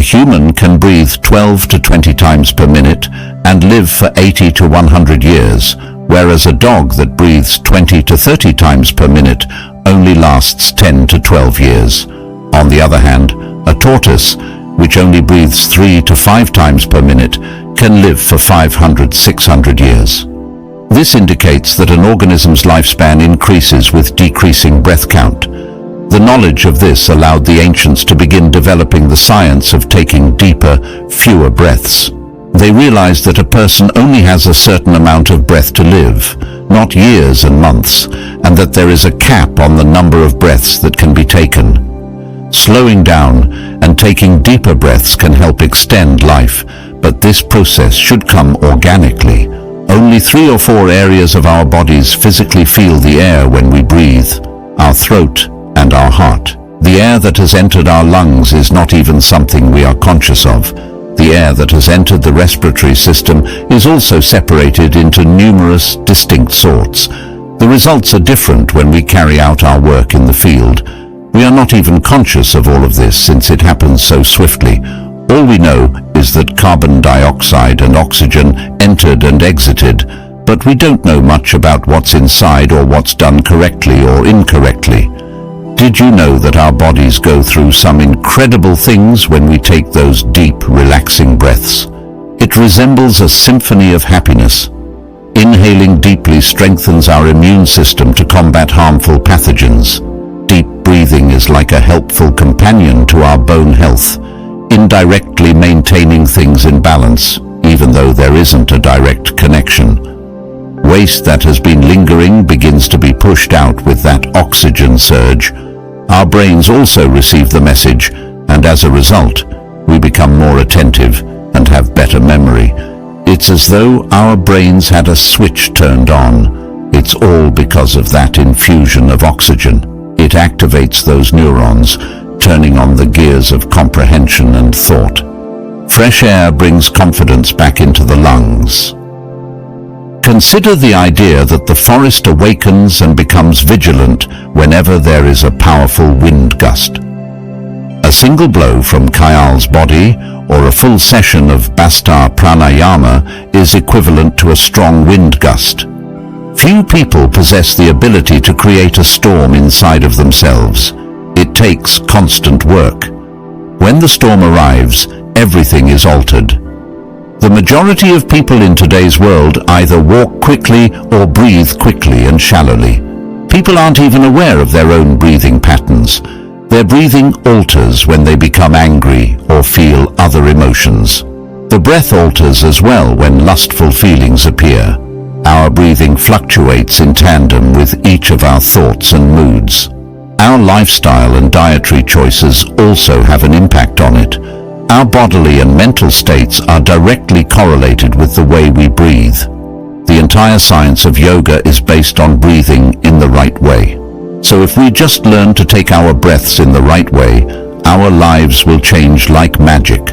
human can breathe 12 to 20 times per minute and live for 80 to 100 years, whereas a dog that breathes 20 to 30 times per minute only lasts 10 to 12 years. On the other hand, a tortoise, which only breathes 3 to 5 times per minute, can live for 500-600 years. This indicates that an organism's lifespan increases with decreasing breath count. The knowledge of this allowed the ancients to begin developing the science of taking deeper, fewer breaths. They realized that a person only has a certain amount of breath to live, not years and months, and that there is a cap on the number of breaths that can be taken. Slowing down and taking deeper breaths can help extend life, but this process should come organically. Only 3 or 4 areas of our bodies physically feel the air when we breathe: our throat and our heart. The air that has entered our lungs is not even something we are conscious of. The air that has entered the respiratory system is also separated into numerous distinct sorts. The results are different when we carry out our work in the field. We are not even conscious of all of this since it happens so swiftly. All we know is that carbon dioxide and oxygen entered and exited, but we don't know much about what's inside or what's done correctly or incorrectly. Did you know that our bodies go through some incredible things when we take those deep, relaxing breaths? It resembles a symphony of happiness. Inhaling deeply strengthens our immune system to combat harmful pathogens. Deep breathing is like a helpful companion to our bone health, indirectly maintaining things in balance, even though there isn't a direct connection. Waste that has been lingering begins to be pushed out with that oxygen surge. Our brains also receive the message, and as a result, we become more attentive and have better memory. It's as though our brains had a switch turned on. It's all because of that infusion of oxygen. It activates those neurons, turning on the gears of comprehension and thought. Fresh air brings confidence back into the lungs. Consider the idea that the forest awakens and becomes vigilant whenever there is a powerful wind gust. A single blow from Kayal's body or a full session of Bastar Pranayama is equivalent to a strong wind gust. Few people possess the ability to create a storm inside of themselves. It takes constant work. When the storm arrives, everything is altered. The majority of people in today's world either walk quickly or breathe quickly and shallowly. People aren't even aware of their own breathing patterns. Their breathing alters when they become angry or feel other emotions. The breath alters as well when lustful feelings appear. Our breathing fluctuates in tandem with each of our thoughts and moods. Our lifestyle and dietary choices also have an impact on it. Our bodily and mental states are directly correlated with the way we breathe. The entire science of yoga is based on breathing in the right way. So if we just learn to take our breaths in the right way, our lives will change like magic.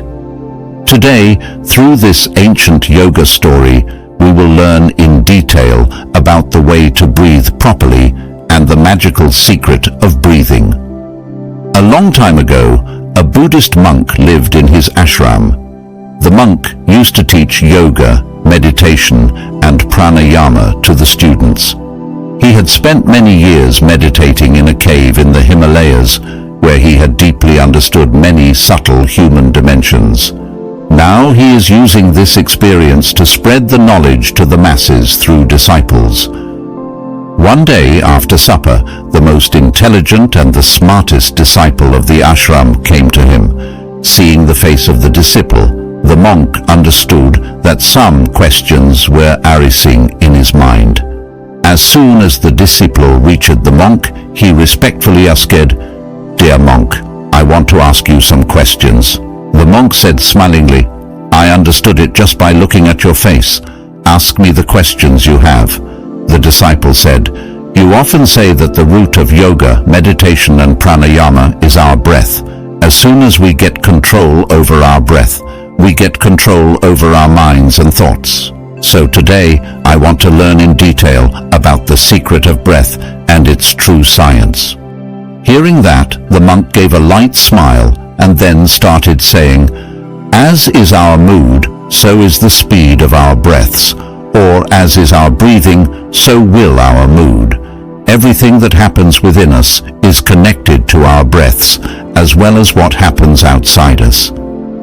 Today, through this ancient yoga story, we will learn in detail about the way to breathe properly and the magical secret of breathing. A long time ago, a Buddhist monk lived in his ashram. The monk used to teach yoga, meditation, and pranayama to the students. He had spent many years meditating in a cave in the Himalayas, where he had deeply understood many subtle human dimensions. Now he is using this experience to spread the knowledge to the masses through disciples. One day after supper, the most intelligent and the smartest disciple of the ashram came to him. Seeing the face of the disciple, the monk understood that some questions were arising in his mind. As soon as the disciple reached the monk, he respectfully asked, "Dear monk, I want to ask you some questions." The monk said smilingly, "I understood it just by looking at your face. Ask me the questions you have." The disciple said, "You often say that the root of yoga, meditation and pranayama is our breath. As soon as we get control over our breath, we get control over our minds and thoughts. So today, I want to learn in detail about the secret of breath and its true science." Hearing that, the monk gave a light smile and then started saying, "As is our mood, so is the speed of our breaths, or as is our breathing, so will our mood. Everything that happens within us is connected to our breaths, as well as what happens outside us.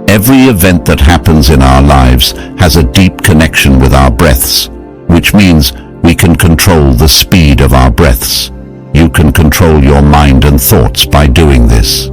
Every event that happens in our lives has a deep connection with our breaths, which means we can control the speed of our breaths. You can control your mind and thoughts by doing this.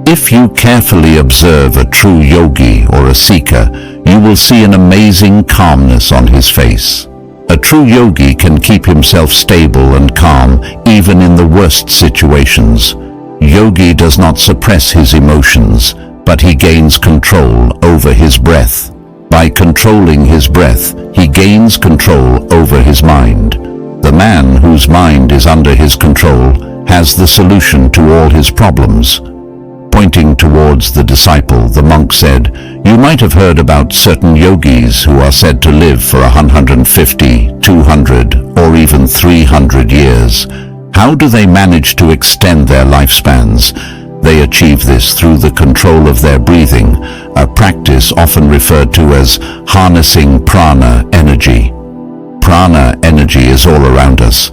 If you carefully observe a true yogi or a seeker, you will see an amazing calmness on his face. A true yogi can keep himself stable and calm even in the worst situations. Yogi does not suppress his emotions, but he gains control over his breath. By controlling his breath, he gains control over his mind. The man whose mind is under his control has the solution to all his problems." Pointing towards the disciple, the monk said, "You might have heard about certain yogis who are said to live for 150, 200, or even 300 years. How do they manage to extend their lifespans? They achieve this through the control of their breathing, a practice often referred to as harnessing prana energy. Prana energy is all around us.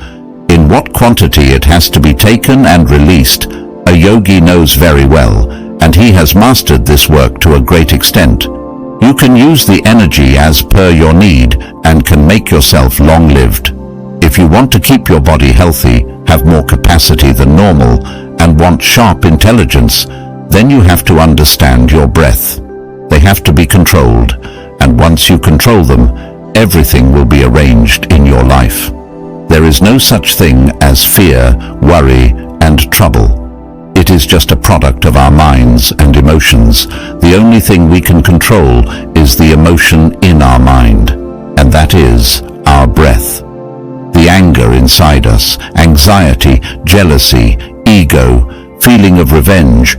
In what quantity it has to be taken and released, a yogi knows very well, and he has mastered this work to a great extent. You can use the energy as per your need and can make yourself long-lived. If you want to keep your body healthy, have more capacity than normal, and want sharp intelligence, then you have to understand your breath. They have to be controlled, and once you control them, everything will be arranged in your life. There is no such thing as fear, worry, and trouble. It is just a product of our minds and emotions. The only thing we can control is the emotion in our mind, and that is our breath. The anger inside us, anxiety, jealousy, ego, feeling of revenge,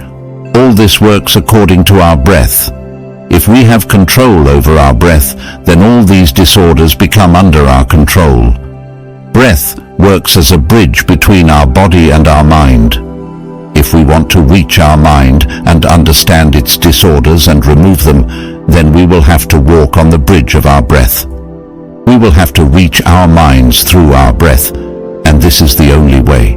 all this works according to our breath. If we have control over our breath, then all these disorders become under our control. Breath works as a bridge between our body and our mind. If we want to reach our mind and understand its disorders and remove them, then we will have to walk on the bridge of our breath. We will have to reach our minds through our breath, and this is the only way.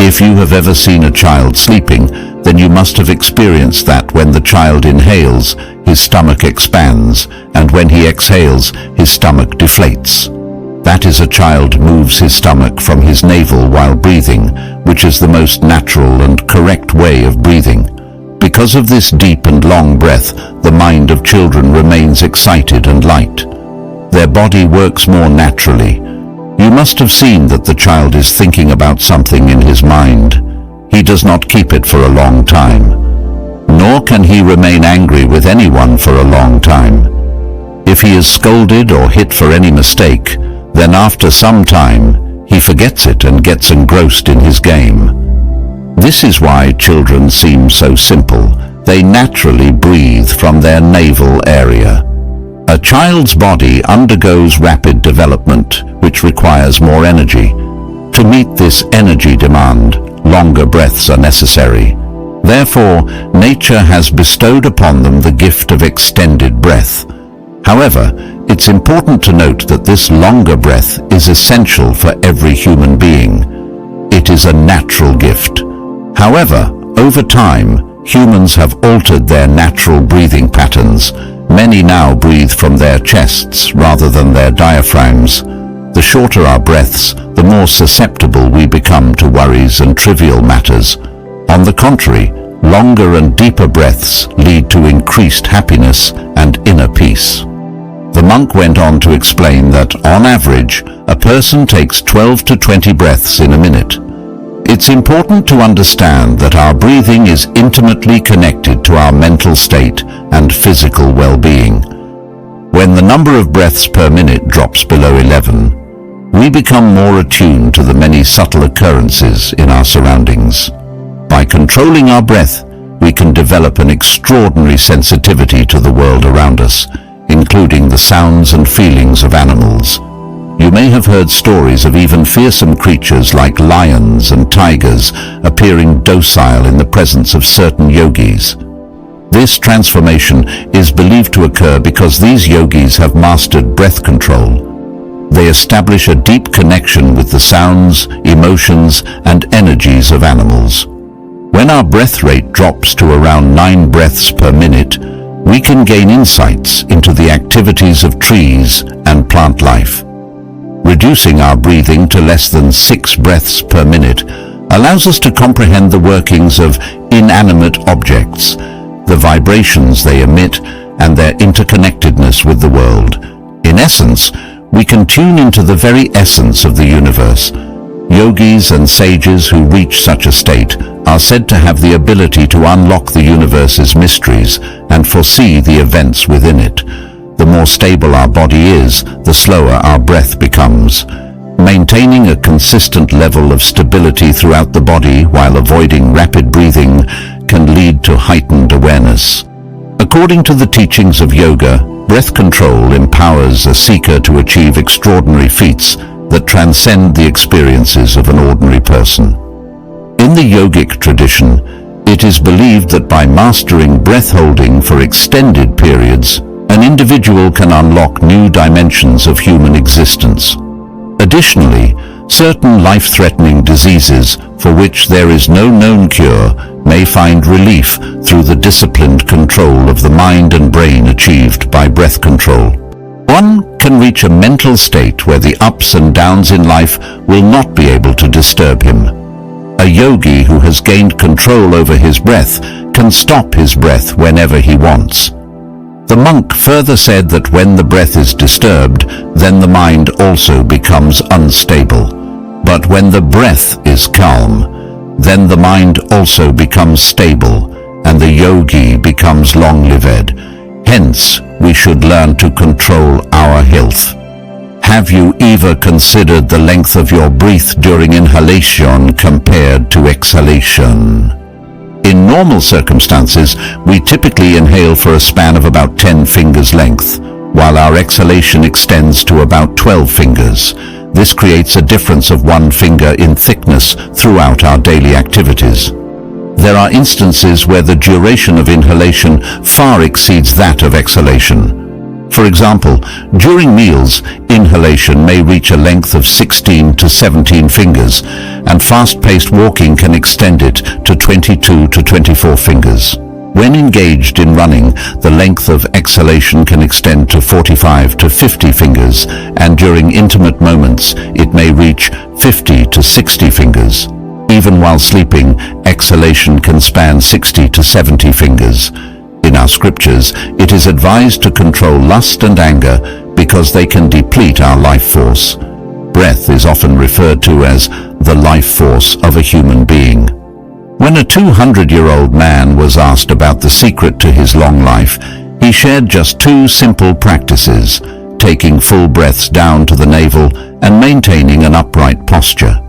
If you have ever seen a child sleeping, then you must have experienced that when the child inhales, his stomach expands, and when he exhales, his stomach deflates. That is, a child moves his stomach from his navel while breathing, which is the most natural and correct way of breathing. Because of this deep and long breath, the mind of children remains excited and light. Their body works more naturally. You must have seen that the child is thinking about something in his mind. He does not keep it for a long time, nor can he remain angry with anyone for a long time. If he is scolded or hit for any mistake, then after some time, he forgets it and gets engrossed in his game. This is why children seem so simple. They naturally breathe from their navel area. A child's body undergoes rapid development, which requires more energy. To meet this energy demand, longer breaths are necessary. Therefore, nature has bestowed upon them the gift of extended breath. However, it's important to note that this longer breath is essential for every human being. It is a natural gift. However, over time, humans have altered their natural breathing patterns. Many now breathe from their chests rather than their diaphragms. The shorter our breaths, the more susceptible we become to worries and trivial matters. On the contrary, longer and deeper breaths lead to increased happiness and inner peace. The monk went on to explain that, on average, a person takes 12 to 20 breaths in a minute. It's important to understand that our breathing is intimately connected to our mental state and physical well-being. When the number of breaths per minute drops below 11, we become more attuned to the many subtle occurrences in our surroundings. By controlling our breath, we can develop an extraordinary sensitivity to the world around us, including the sounds and feelings of animals. You may have heard stories of even fearsome creatures like lions and tigers appearing docile in the presence of certain yogis. This transformation is believed to occur because these yogis have mastered breath control. They establish a deep connection with the sounds, emotions, and energies of animals. When our breath rate drops to around 9 breaths per minute, we can gain insights into the activities of trees and plant life. Reducing our breathing to less than 6 breaths per minute allows us to comprehend the workings of inanimate objects, the vibrations they emit, and their interconnectedness with the world. In essence, we can tune into the very essence of the universe. Yogis and sages who reach such a state are said to have the ability to unlock the universe's mysteries and foresee the events within it. The more stable our body is, the slower our breath becomes. Maintaining a consistent level of stability throughout the body while avoiding rapid breathing can lead to heightened awareness. According to the teachings of yoga, breath control empowers a seeker to achieve extraordinary feats that transcend the experiences of an ordinary person. In the yogic tradition, it is believed that by mastering breath holding for extended periods, an individual can unlock new dimensions of human existence. Additionally, certain life-threatening diseases for which there is no known cure may find relief through the disciplined control of the mind and brain achieved by breath control. One can reach a mental state where the ups and downs in life will not be able to disturb him. A yogi who has gained control over his breath can stop his breath whenever he wants. The monk further said that when the breath is disturbed, then the mind also becomes unstable. But when the breath is calm, then the mind also becomes stable, and the yogi becomes long-lived. Hence, we should learn to control our health. Have you ever considered the length of your breath during inhalation compared to exhalation? In normal circumstances, we typically inhale for a span of about 10 fingers length, while our exhalation extends to about 12 fingers. This creates a difference of 1 finger in thickness throughout our daily activities. There are instances where the duration of inhalation far exceeds that of exhalation. For example, during meals, inhalation may reach a length of 16 to 17 fingers, and fast-paced walking can extend it to 22 to 24 fingers. When engaged in running, the length of exhalation can extend to 45 to 50 fingers, and during intimate moments, it may reach 50 to 60 fingers. Even while sleeping, exhalation can span 60 to 70 fingers. In our scriptures, it is advised to control lust and anger because they can deplete our life force. Breath is often referred to as the life force of a human being. When a 200-year-old man was asked about the secret to his long life, he shared just 2 simple practices: taking full breaths down to the navel and maintaining an upright posture.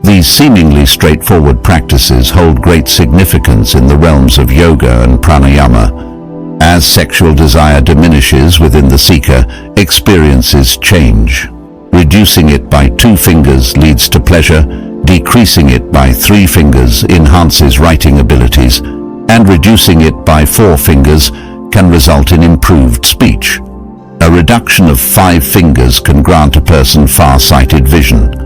These seemingly straightforward practices hold great significance in the realms of yoga and pranayama. As sexual desire diminishes within the seeker, experiences change. Reducing it by 2 fingers leads to pleasure, decreasing it by 3 fingers enhances writing abilities, and reducing it by 4 fingers can result in improved speech. A reduction of 5 fingers can grant a person far-sighted vision.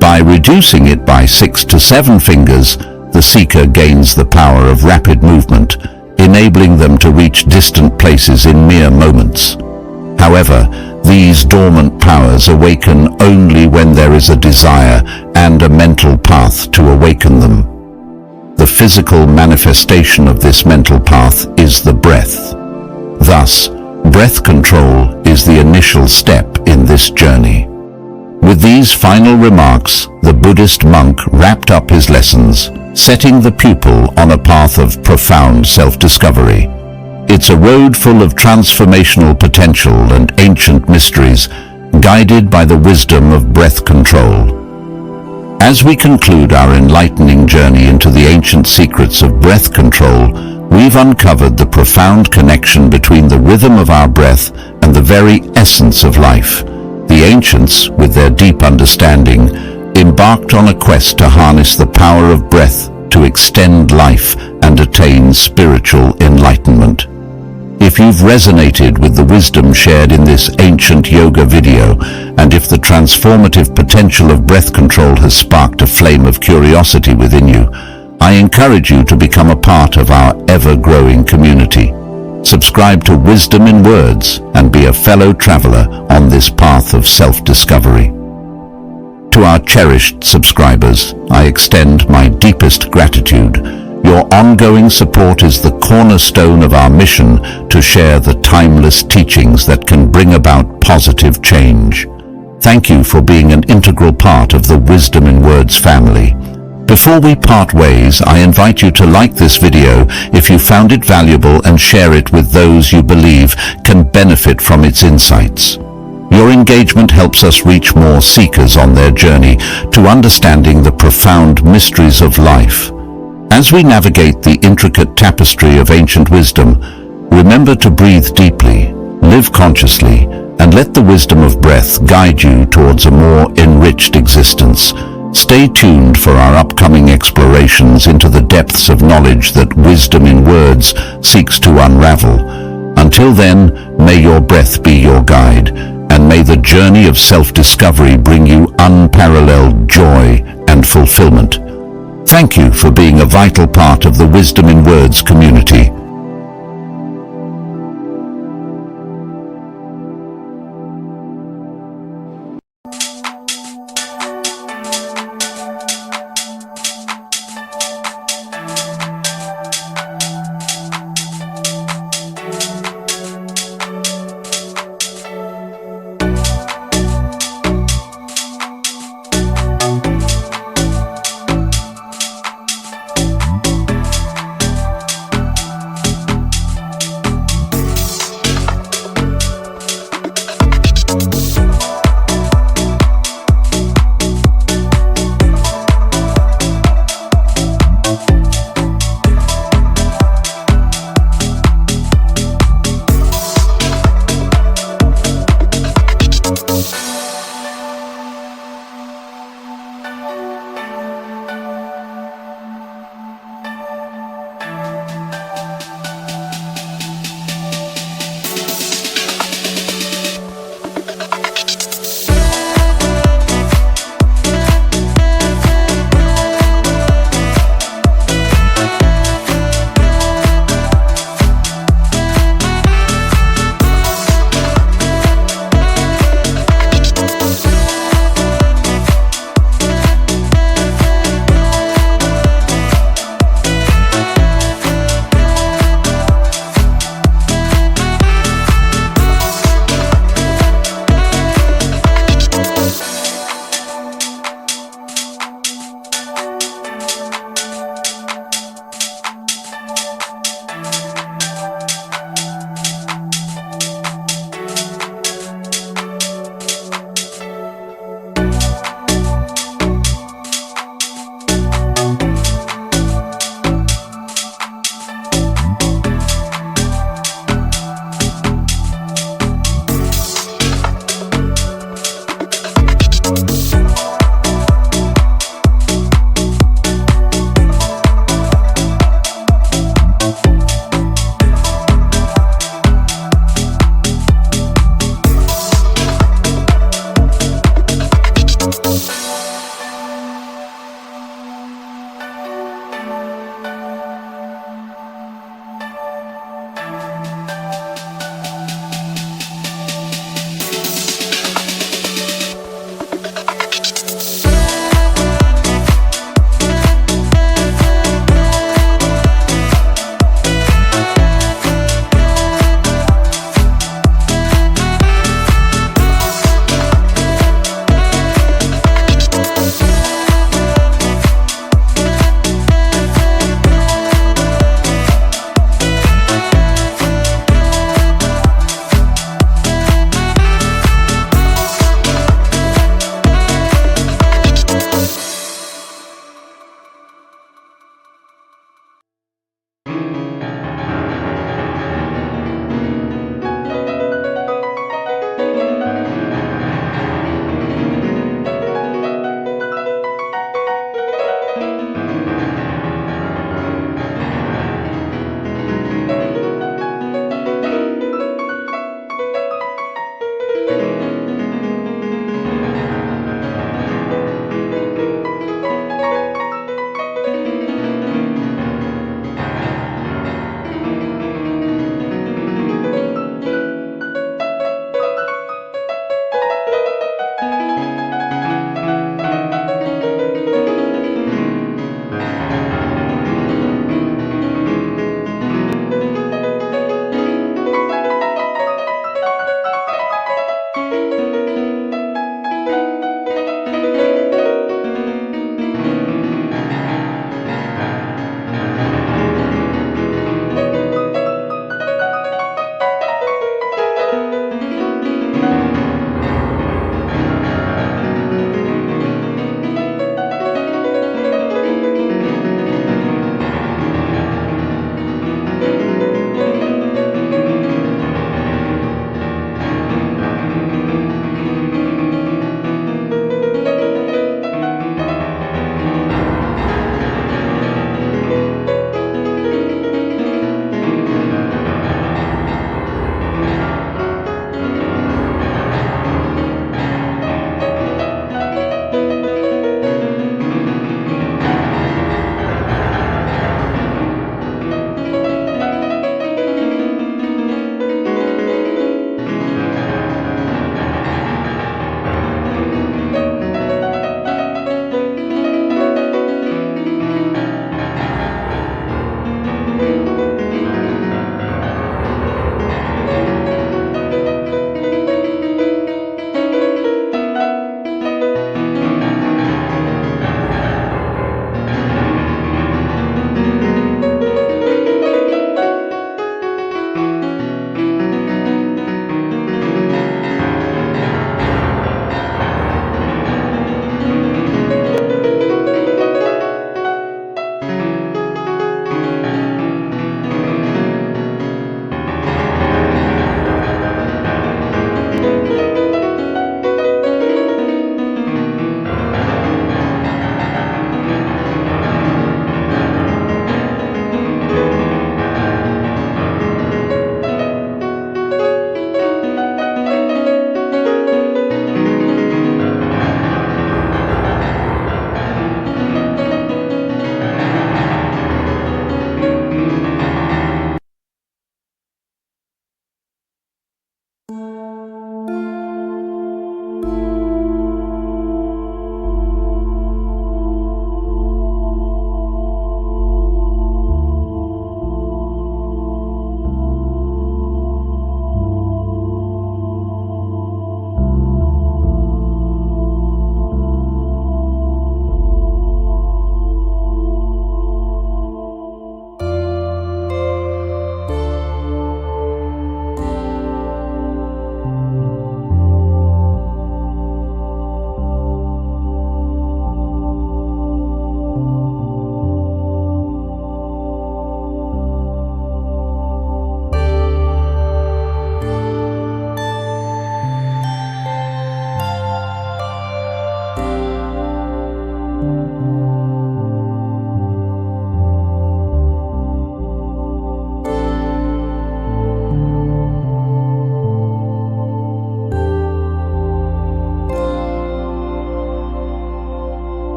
By reducing it by 6 to 7 fingers, the seeker gains the power of rapid movement, enabling them to reach distant places in mere moments. However, these dormant powers awaken only when there is a desire and a mental path to awaken them. The physical manifestation of this mental path is the breath. Thus, breath control is the initial step in this journey. With these final remarks, the Buddhist monk wrapped up his lessons, setting the pupil on a path of profound self-discovery. It's a road full of transformational potential and ancient mysteries, guided by the wisdom of breath control. As we conclude our enlightening journey into the ancient secrets of breath control, we've uncovered the profound connection between the rhythm of our breath and the very essence of life. The ancients, with their deep understanding, embarked on a quest to harness the power of breath to extend life and attain spiritual enlightenment. If you've resonated with the wisdom shared in this ancient yoga video, and if the transformative potential of breath control has sparked a flame of curiosity within you, I encourage you to become a part of our ever-growing community. Subscribe to Wisdom in Words and be a fellow traveler on this path of self-discovery. To our cherished subscribers, I extend my deepest gratitude. Your ongoing support is the cornerstone of our mission to share the timeless teachings that can bring about positive change. Thank you for being an integral part of the Wisdom in Words family. Before we part ways, I invite you to like this video if you found it valuable and share it with those you believe can benefit from its insights. Your engagement helps us reach more seekers on their journey to understanding the profound mysteries of life. As we navigate the intricate tapestry of ancient wisdom, remember to breathe deeply, live consciously, and let the wisdom of breath guide you towards a more enriched existence. Stay tuned for our upcoming explorations into the depths of knowledge that Wisdom in Words seeks to unravel. Until then, may your breath be your guide, and may the journey of self-discovery bring you unparalleled joy and fulfillment. Thank you for being a vital part of the Wisdom in Words community.